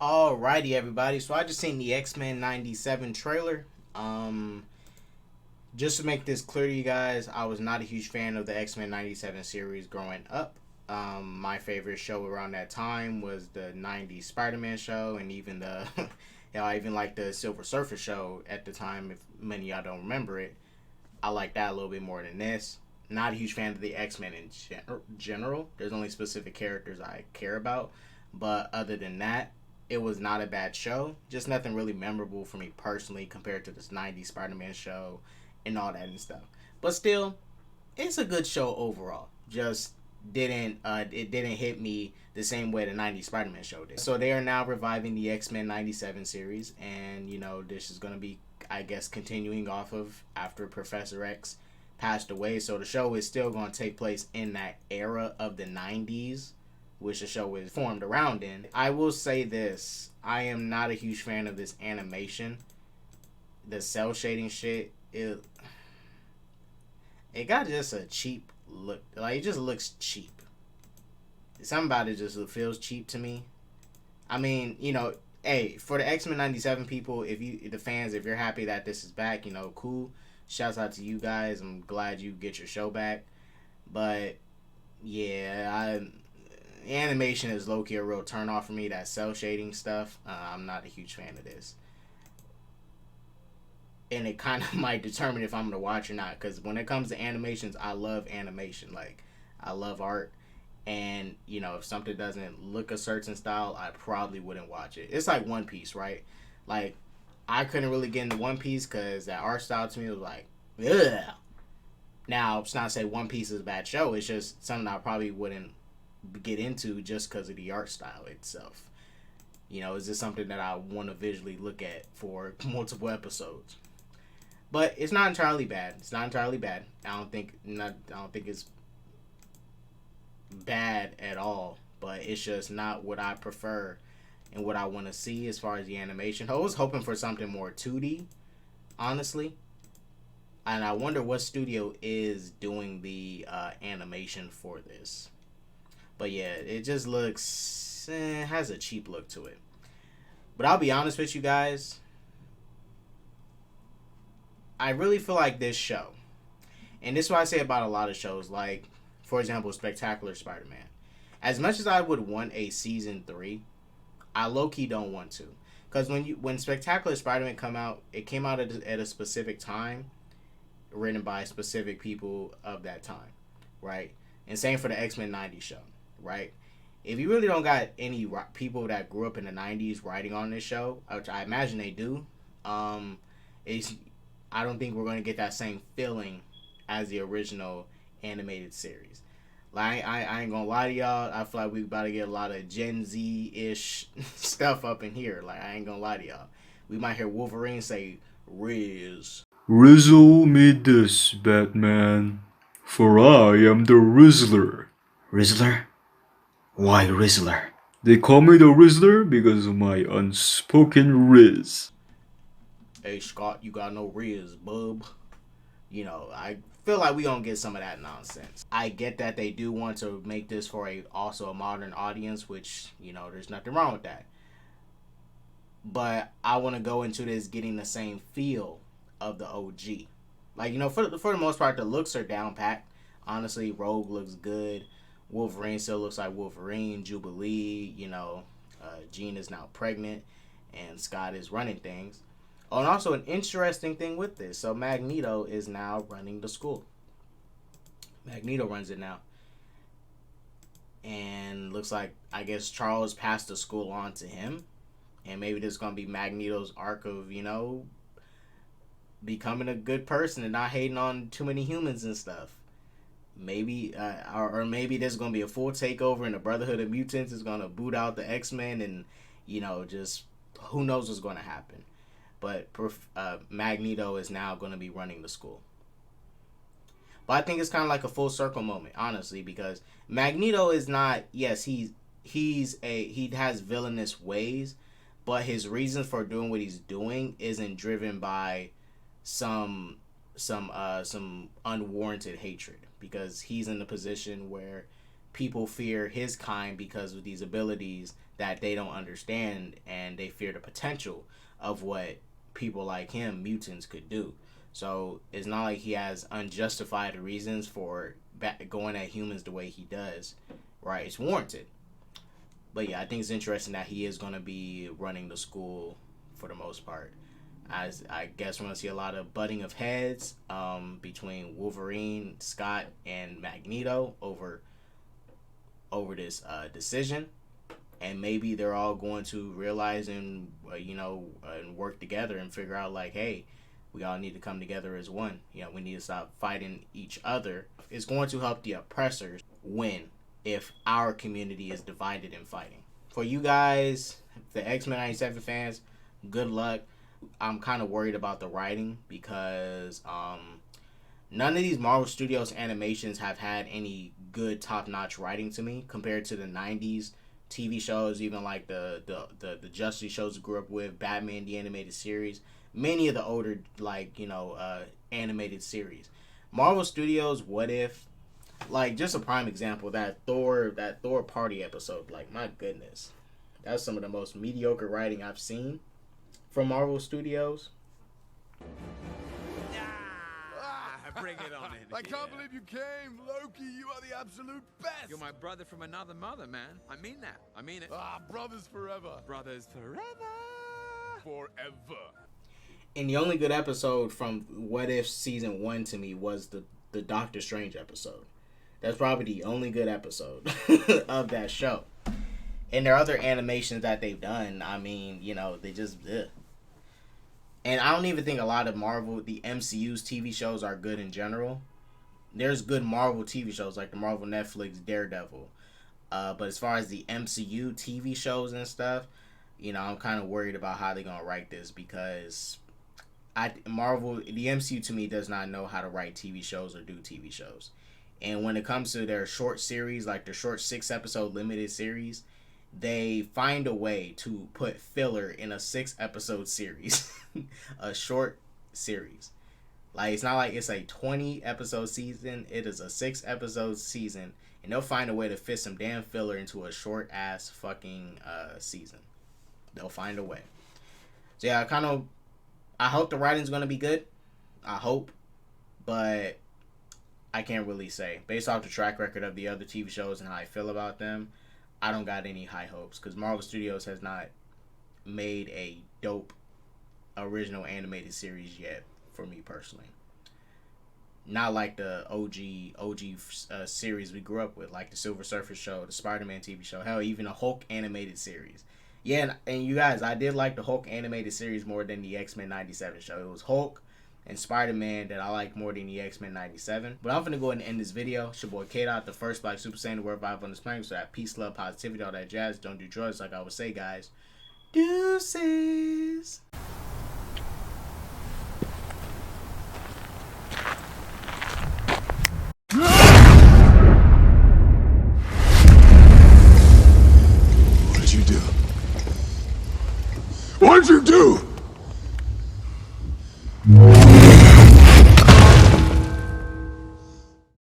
Alrighty, everybody. So I just seen the X-Men 97 trailer. Just to make this clear to you guys, I was not a huge fan of the X-Men 97 series growing up. My favorite show around that time was the 90s Spider-Man show, and even the I even liked the Silver Surfer show at the time. If many of y'all don't remember it, I like that a little bit more than this. Not a huge fan of the X-Men in general. There's only specific characters I care about, but other than that, it was not a bad show. Just nothing really memorable for me personally compared to this 90s Spider-Man show and all that and stuff. But still, it's a good show overall. Just didn't it didn't hit me the same way the 90s Spider-Man show did. So they are now reviving the X-Men 97 series, and this is going to be, I guess, continuing off of after Professor X passed away. So the show is still going to take place in that era of the 90s, which the show is formed around in. I will say this, I am not a huge fan of this animation. The cell shading shit, it got just a cheap look. Like, it just looks cheap. Something about it just feels cheap to me. I mean, hey, for the X-Men 97 people, the fans, if you're happy that this is back, cool. Shouts out to you guys. I'm glad you get your show back. But yeah, animation is low-key a real turn-off for me. That cell shading stuff, I'm not a huge fan of this. And it kind of might determine if I'm going to watch or not. Because when it comes to animations, I love animation. Like, I love art. And, if something doesn't look a certain style, I probably wouldn't watch it. It's like One Piece, right? Like, I couldn't really get into One Piece because that art style to me was like, ugh. Now, it's not to say One Piece is a bad show. It's just something I probably wouldn't get into just because of the art style itself. Is this something that I want to visually look at for multiple episodes? But it's not entirely bad. It's not entirely bad. I don't think it's bad at all. But it's just not what I prefer and what I want to see as far as the animation. I was hoping for something more 2D, honestly. And I wonder what studio is doing the animation for this. But yeah, it just looks, has a cheap look to it. But I'll be honest with you guys, I really feel like this show, and this is what I say about a lot of shows, like, for example, Spectacular Spider-Man. As much as I would want a season 3, I low-key don't want to. Because when Spectacular Spider-Man it came out at a specific time, written by specific people of that time, right? And same for the X-Men 90 show, right? If you really don't got any people that grew up in the 90s writing on this show, which I imagine they do, I don't think we're going to get that same feeling as the original animated series. Like, I ain't going to lie to y'all, I feel like we about to get a lot of Gen Z-ish stuff up in here. Like, I ain't going to lie to y'all. We might hear Wolverine say, Riz. Rizzle me this, Batman, for I am the Rizzler. Rizzler? Why Rizzler? They call me the Rizzler because of my unspoken Riz. Hey, Scott, you got no Riz, bub. I feel like we gonna get some of that nonsense. I get that they do want to make this for also a modern audience, which, there's nothing wrong with that. But I want to go into this getting the same feel of the OG. Like, for the most part, the looks are down packed. Honestly, Rogue looks good. Wolverine still looks like Wolverine. Jubilee, Jean is now pregnant, and Scott is running things. Oh, and also an interesting thing with this. So Magneto is now running the school. Magneto runs it now. And looks like, I guess, Charles passed the school on to him. And maybe this is going to be Magneto's arc of, becoming a good person and not hating on too many humans and stuff. Maybe, or maybe there's going to be a full takeover and the Brotherhood of Mutants is going to boot out the X-Men and, just who knows what's going to happen. But Magneto is now going to be running the school. But I think it's kind of like a full circle moment, honestly, because Magneto is not, yes, he has villainous ways, but his reasons for doing what he's doing isn't driven by some some unwarranted hatred, because he's in a position where people fear his kind because of these abilities that they don't understand, and they fear the potential of what people like him, mutants, could do. So it's not like he has unjustified reasons for going at humans the way he does, right? It's warranted. But yeah, I think it's interesting that he is going to be running the school for the most part. As I guess we're going to see a lot of butting of heads between Wolverine, Scott, and Magneto over this decision. And maybe they're all going to realize and and work together and figure out, like, hey, we all need to come together as one. We need to stop fighting each other. It's going to help the oppressors win if our community is divided and fighting. For you guys, the X-Men 97 fans, good luck. I'm kind of worried about the writing because none of these Marvel Studios animations have had any good top-notch writing to me compared to the 90s TV shows, even like the Justice shows I grew up with, Batman the animated series, many of the older animated series. Marvel Studios, What If, like, just a prime example, that Thor party episode, like, my goodness, that's some of the most mediocre writing I've seen from Marvel Studios. Bring it on in. I can't believe you came, Loki. You are the absolute best. You're my brother from another mother, man. I mean that. I mean it. Brothers forever. Brothers forever. Forever. And the only good episode from What If season 1 to me was the Doctor Strange episode. That's probably the only good episode of that show. And there are other animations that they've done. I mean, they just... Ugh. And I don't even think a lot of Marvel, the MCU's TV shows are good in general. There's good Marvel TV shows like the Marvel Netflix Daredevil. But as far as the MCU TV shows and stuff, I'm kind of worried about how they're going to write this, because the MCU to me does not know how to write TV shows or do TV shows. And when it comes to their short series, like their short 6-episode limited series, they find a way to put filler in a 6-episode series, a short series. Like, it's not like it's a 20-episode season. It is a 6-episode season, and they'll find a way to fit some damn filler into a short-ass fucking season. They'll find a way. So yeah, I hope the writing's going to be good. I hope. But I can't really say. Based off the track record of the other TV shows and how I feel about them, I don't got any high hopes, because Marvel Studios has not made a dope original animated series yet for me personally. Not like the OG series we grew up with, like the Silver Surfer show, the Spider-Man TV show, hell, even a Hulk animated series. Yeah, and you guys, I did like the Hulk animated series more than the X-Men 97 show. It was Hulk and Spider-Man that I like more than the X-Men 97. But I'm going to go ahead and end this video. It's your boy K-Dot, the first Black Super Saiyan to wear 5 on this planet. So that peace, love, positivity, all that jazz. Don't do drugs, like I would say, guys. Deuces. What did you do? What did you do?